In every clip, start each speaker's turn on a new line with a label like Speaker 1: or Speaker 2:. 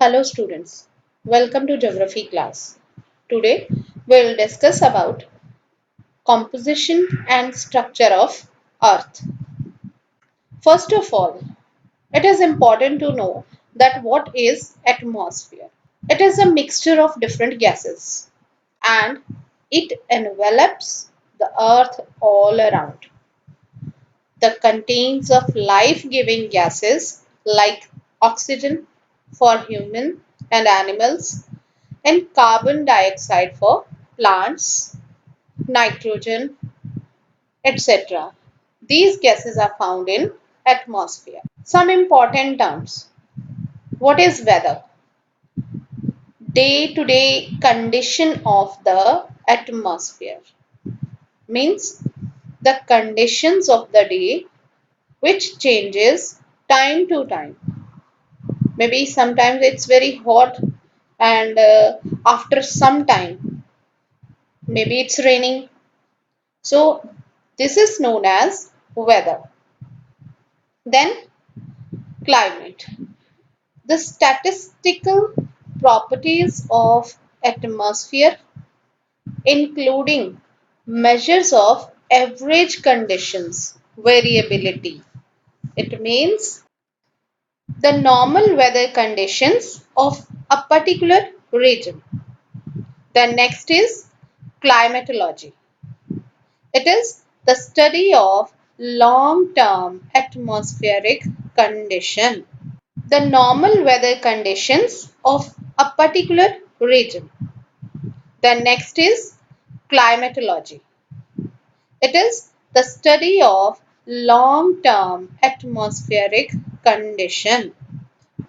Speaker 1: Hello students, welcome to geography class. Today we will discuss about composition and structure of earth. First of all, it is important to know that what is atmosphere. It is a mixture of different gases and it envelops the earth all around. The contains of life-giving gases like oxygen for human and animals and carbon dioxide for plants, nitrogen, etc. These gases are found in atmosphere. Some important terms. What is weather? Day-to-day condition of the atmosphere means the conditions of the day which changes time to time. Maybe sometimes it's very hot and after some time maybe it's raining. So this is known as weather. Then climate. The statistical properties of atmosphere including measures of average conditions variability. It means the normal weather conditions of a particular region. The next is climatology. It is the study of long-term atmospheric condition. The normal weather conditions of a particular region. The next is climatology. It is the study of long-term atmospheric condition.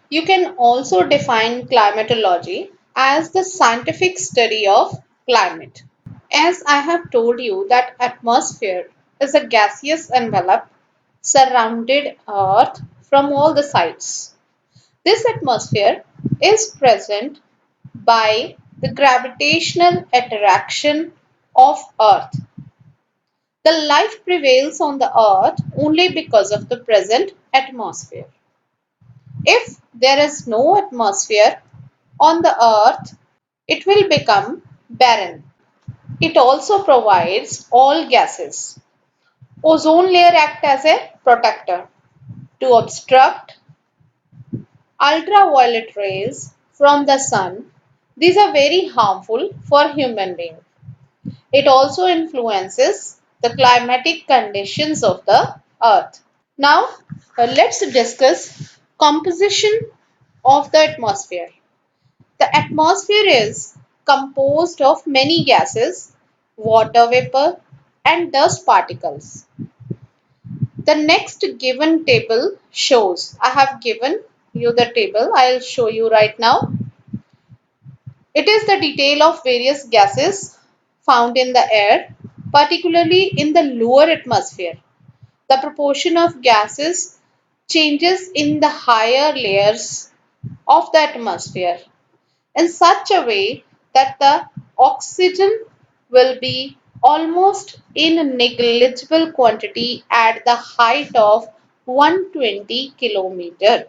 Speaker 1: You can also define climatology as the scientific study of climate. As I have told you that atmosphere is a gaseous envelope surrounded Earth from all the sides. This atmosphere is present by the gravitational attraction of Earth. The life prevails on the Earth only because of the present atmosphere. If there is no atmosphere on the Earth, it will become barren. It also provides all gases. Ozone layer acts as a protector to obstruct ultraviolet rays from the sun. These are very harmful for human beings. It also influences the climatic conditions of the earth. Now, let's discuss composition of the atmosphere. The atmosphere is composed of many gases, water vapor, and dust particles. The next given table shows, I have given you the table, I'll show you right now. It is the detail of various gases found in the air, particularly in the lower atmosphere. The proportion of gases changes in the higher layers of the atmosphere in such a way that the oxygen will be almost in negligible quantity at the height of 120 kilometer.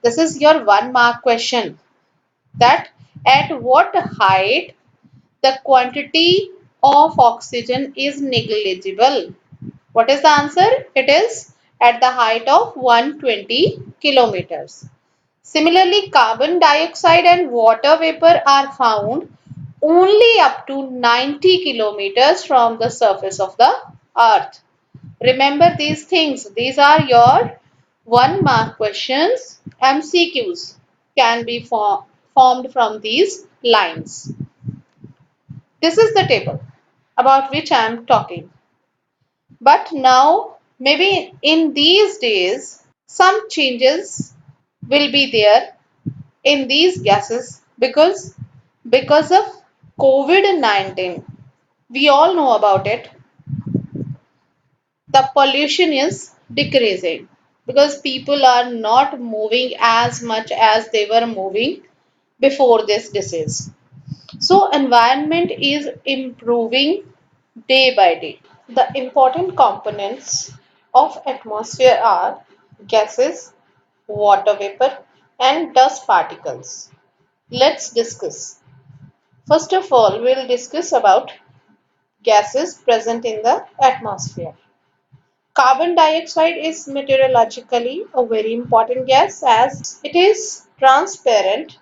Speaker 1: This is your 1 mark question, that at what height the quantity of oxygen is negligible. What is the answer? It is at the height of 120 kilometers. Similarly, carbon dioxide and water vapor are found only up to 90 kilometers from the surface of the earth. Remember these things. These are your 1 mark questions. MCQs can be formed from these lines. This is the table about which I am talking. But now, maybe in these days, some changes will be there in these gases because of COVID-19. We all know about it. The pollution is decreasing because people are not moving as much as they were moving before this disease. So environment is improving day by day. The important components of atmosphere are gases, water vapor and dust particles. Let's discuss. First of all, we'll discuss about gases present in the atmosphere. Carbon dioxide is meteorologically a very important gas as it is transparent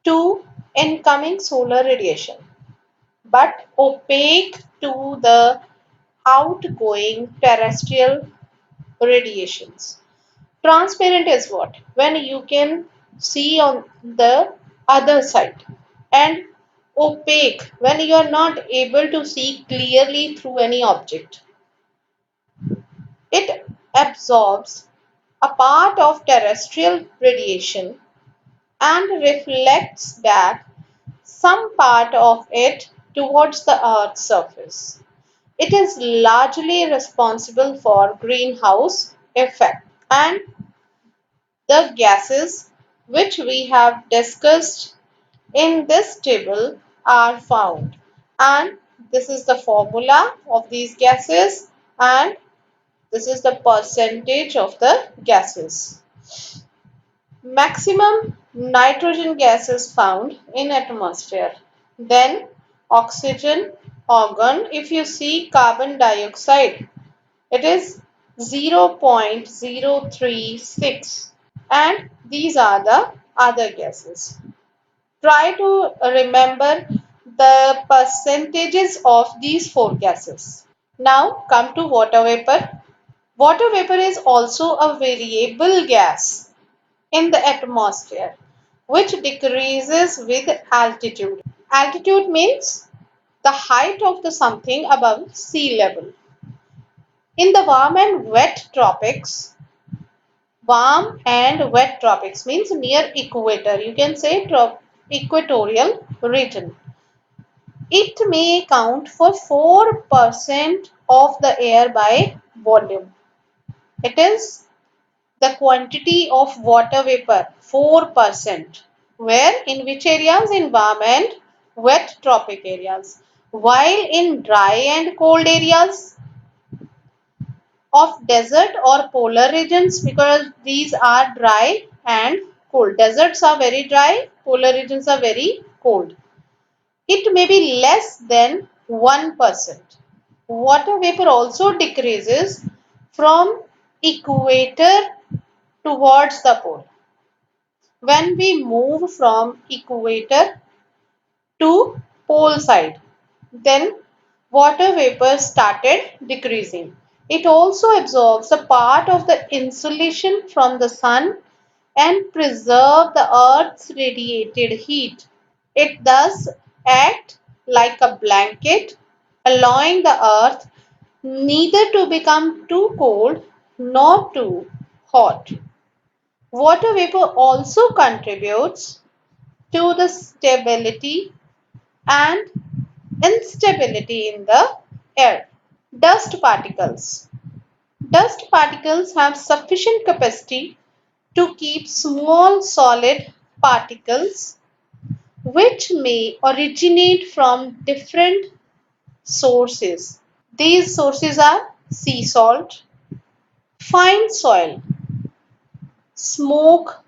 Speaker 1: to incoming solar radiation but opaque to the outgoing terrestrial radiations. Transparent is what? When you can see on the other side, and opaque when you are not able to see clearly through any object. It absorbs a part of terrestrial radiation and reflects back some part of it towards the Earth's surface. It is largely responsible for greenhouse effect, and the gases which we have discussed in this table are found, and this is the formula of these gases, and this is the percentage of the gases. Maximum nitrogen gas is found in atmosphere, then oxygen, argon. If you see carbon dioxide, it is 0.036, and these are the other gases. Try to remember the percentages of these four gases. Now come to water vapor. Water vapor is also a variable gas in the atmosphere which decreases with altitude. Altitude means the height of the something above sea level. In the warm and wet tropics means near equator, you can say equatorial region. It may account for 4% of the air by volume. It is the quantity of water vapor, 4%. Where? In which areas? In warm and wet tropic areas. While in dry and cold areas of desert or polar regions, because these are dry and cold. Deserts are very dry, polar regions are very cold. It may be less than 1%. Water vapor also decreases from equator towards the pole. When we move from equator to pole side, then water vapor started decreasing. It also absorbs a part of the insulation from the sun and preserve the earth's radiated heat. It thus acts like a blanket, allowing the earth neither to become too cold nor too hot. Water vapor also contributes to the stability and instability in the air. Dust particles. Dust particles have sufficient capacity to keep small solid particles which may originate from different sources. These sources are sea salt, fine soil, smoke,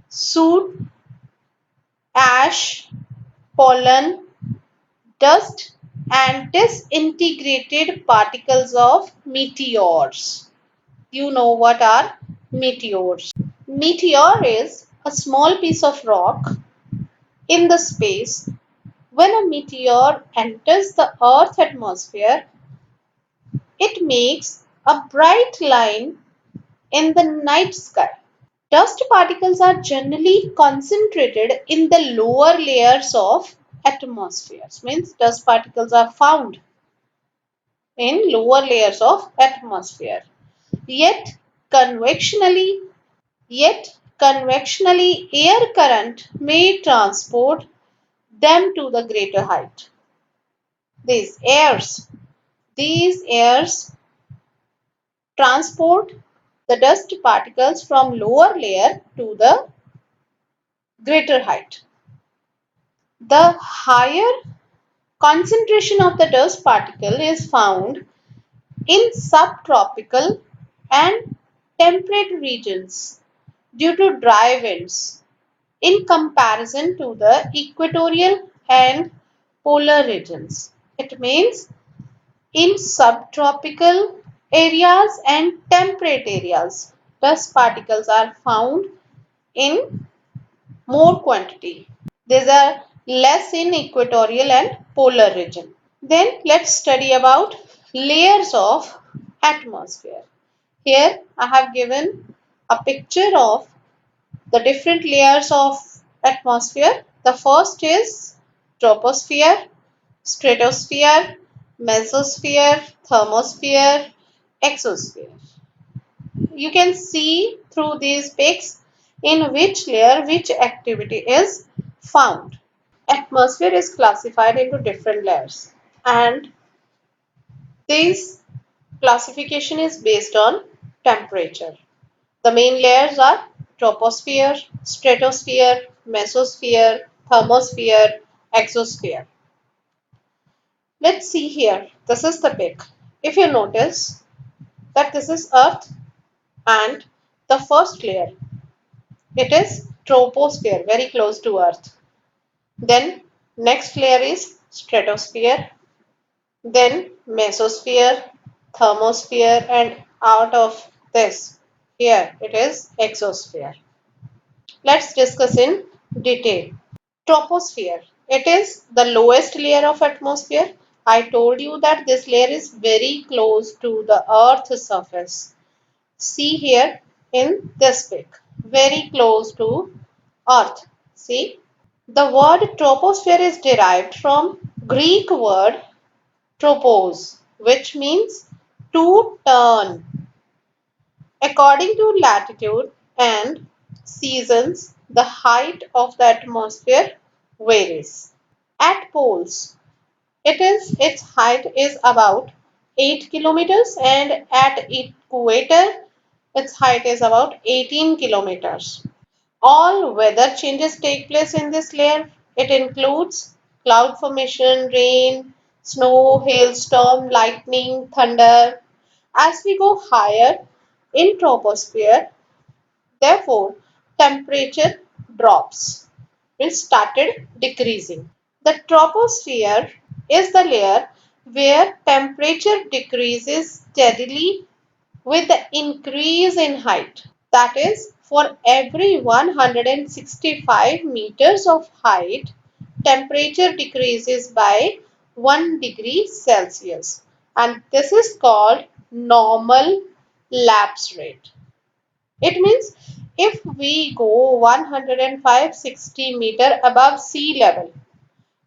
Speaker 1: soot, ash, pollen, dust, and disintegrated particles of meteors. You know what are meteors. Meteor is a small piece of rock in the space. When a meteor enters the Earth's atmosphere, it makes a bright line in the night sky. Dust particles are generally concentrated in the lower layers of atmospheres. Means dust particles are found in lower layers of atmosphere. Yet convectionally, yet convectionally, air current may transport them to the greater height. These airs, these airs transport the dust particles from lower layer to the greater height. The higher concentration of the dust particle is found in subtropical and temperate regions due to dry winds. in comparison to the equatorial and polar regions. It means in subtropical areas and temperate areas, dust particles are found in more quantity. These are less in equatorial and polar region. Then let's study about layers of atmosphere. Here I have given a picture of the different layers of atmosphere. The first is troposphere, stratosphere, mesosphere, thermosphere, exosphere. You can see through these pics in which layer which activity is found. Atmosphere is classified into different layers, and this classification is based on temperature. The main layers are troposphere, stratosphere, mesosphere, thermosphere, exosphere. Let's see here. This is the pic. If you notice that this is Earth and the first layer, it is troposphere, very close to Earth. Then next layer is stratosphere, then mesosphere, thermosphere, and out of this, here it is exosphere. Let's discuss in detail. Troposphere. It is the lowest layer of atmosphere. I told you that this layer is very close to the Earth's surface. See here in this pic. Very close to Earth. See? The word troposphere is derived from Greek word tropos, which means to turn. According to latitude and seasons, the height of the atmosphere varies. At poles, its height is about 8 kilometers, and at equator its height is about 18 kilometers. All weather changes take place in this layer. It includes cloud formation, rain, snow, hailstorm, lightning, thunder. As we go higher in troposphere, therefore, temperature drops. It started decreasing. The troposphere is the layer where temperature decreases steadily with the increase in height. That is, for every 165 meters of height, temperature decreases by 1 degree Celsius. And this is called normal lapse rate. It means if we go 105-60 meter above sea level,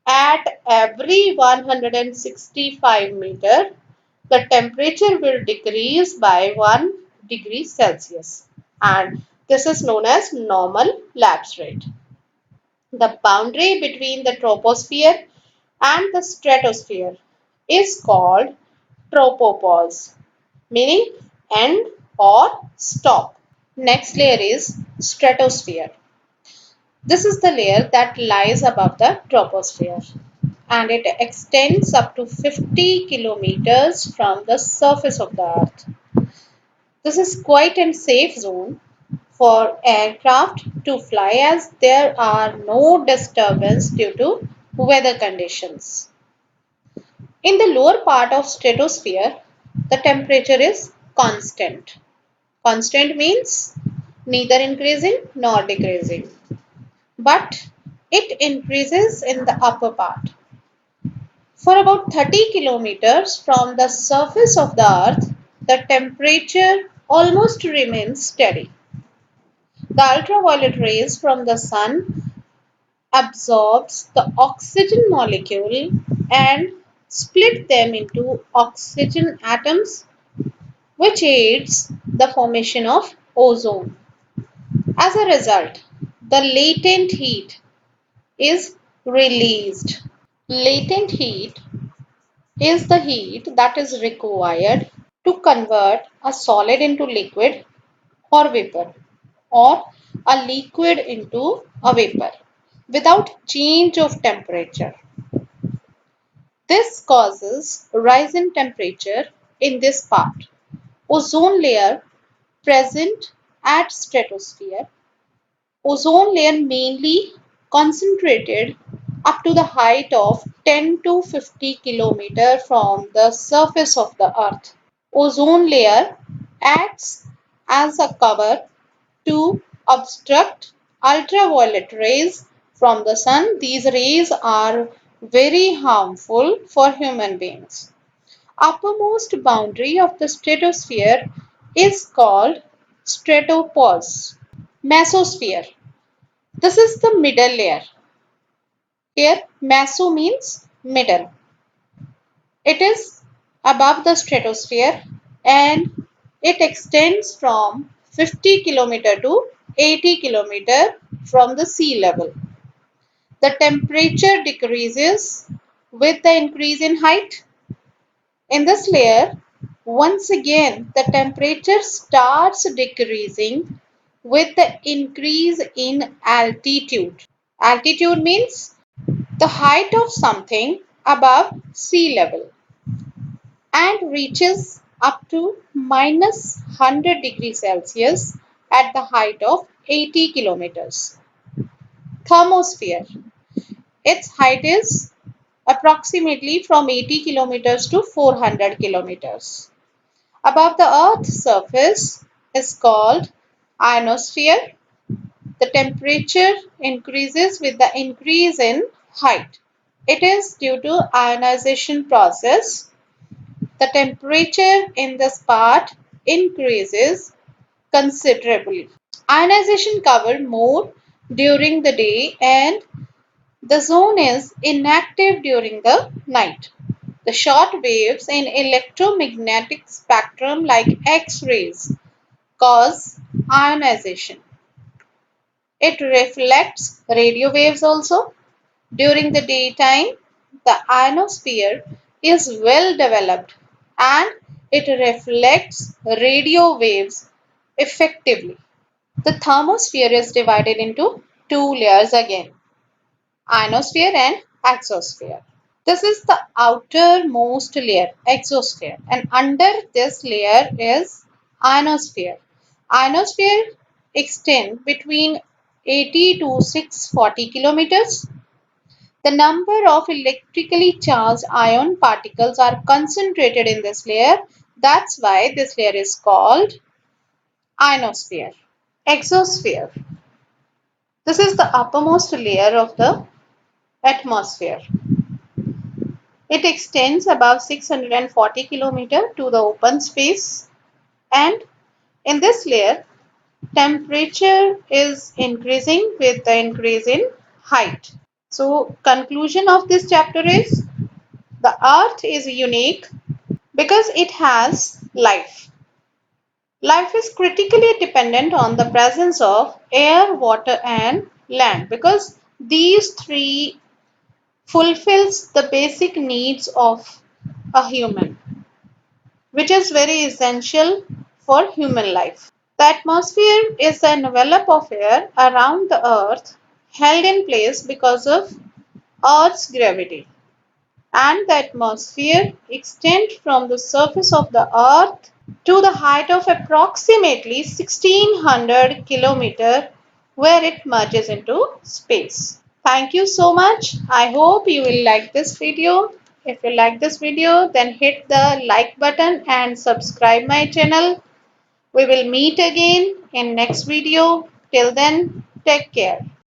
Speaker 1: at every 165 meter, the temperature will decrease by 1 degree Celsius, and this is known as normal lapse rate. The boundary between the troposphere and the stratosphere is called tropopause, meaning end or stop. Next layer is stratosphere. This is the layer that lies above the troposphere, and it extends up to 50 kilometers from the surface of the earth. This is quite a safe zone for aircraft to fly, as there are no disturbance due to weather conditions. In the lower part of stratosphere, the temperature is constant. Constant means neither increasing nor decreasing, but it increases in the upper part. For about 30 kilometers from the surface of the earth, the temperature almost remains steady. The ultraviolet rays from the sun absorbs the oxygen molecule and split them into oxygen atoms, which aids the formation of ozone. As a result, the latent heat is released. Latent heat is the heat that is required to convert a solid into liquid or vapor, or a liquid into a vapor without change of temperature. This causes rise in temperature in this part. Ozone layer present at stratosphere Ozone layer mainly concentrated up to the height of 10 to 50 kilometer from the surface of the earth. Ozone layer acts as a cover to obstruct ultraviolet rays from the sun. These rays are very harmful for human beings. Uppermost boundary of the stratosphere is called stratopause. Mesosphere. This is the middle layer. Here, meso means middle. It is above the stratosphere and it extends from 50 kilometer to 80 kilometer from the sea level. The temperature decreases with the increase in height. In this layer, once again, the temperature starts decreasing with the increase in altitude. Altitude means the height of something above sea level and reaches up to minus 100 degrees Celsius at the height of 80 kilometers. Thermosphere. Its height is approximately from 80 kilometers to 400 kilometers. Above the Earth's surface is called ionosphere. The temperature increases with the increase in height. It is due to ionization process. The temperature in this part increases considerably. Ionization covers more during the day and the zone is inactive during the night. The short waves in electromagnetic spectrum like X-rays cause ionization. It reflects radio waves also. During the daytime, the ionosphere is well developed and it reflects radio waves effectively. The thermosphere is divided into two layers again, ionosphere and exosphere. This is the outermost layer, exosphere, and under this layer is ionosphere. Ionosphere extends between 80 to 640 kilometers. The number of electrically charged ion particles are concentrated in this layer. That's why this layer is called ionosphere. Exosphere. This is the uppermost layer of the atmosphere. It extends above 640 kilometers to the open space, and in this layer, temperature is increasing with the increase in height. So, conclusion of this chapter is the earth is unique because it has life. Life is critically dependent on the presence of air, water and land because these three fulfills the basic needs of a human, which is very essential for human life. The atmosphere is the envelope of air around the earth held in place because of earth's gravity, and the atmosphere extends from the surface of the earth to the height of approximately 1600 kilometers where it merges into space. Thank you so much. I hope you will like this video. If you like this video, then hit the like button and subscribe my channel. We will meet again in next video. Till then, take care.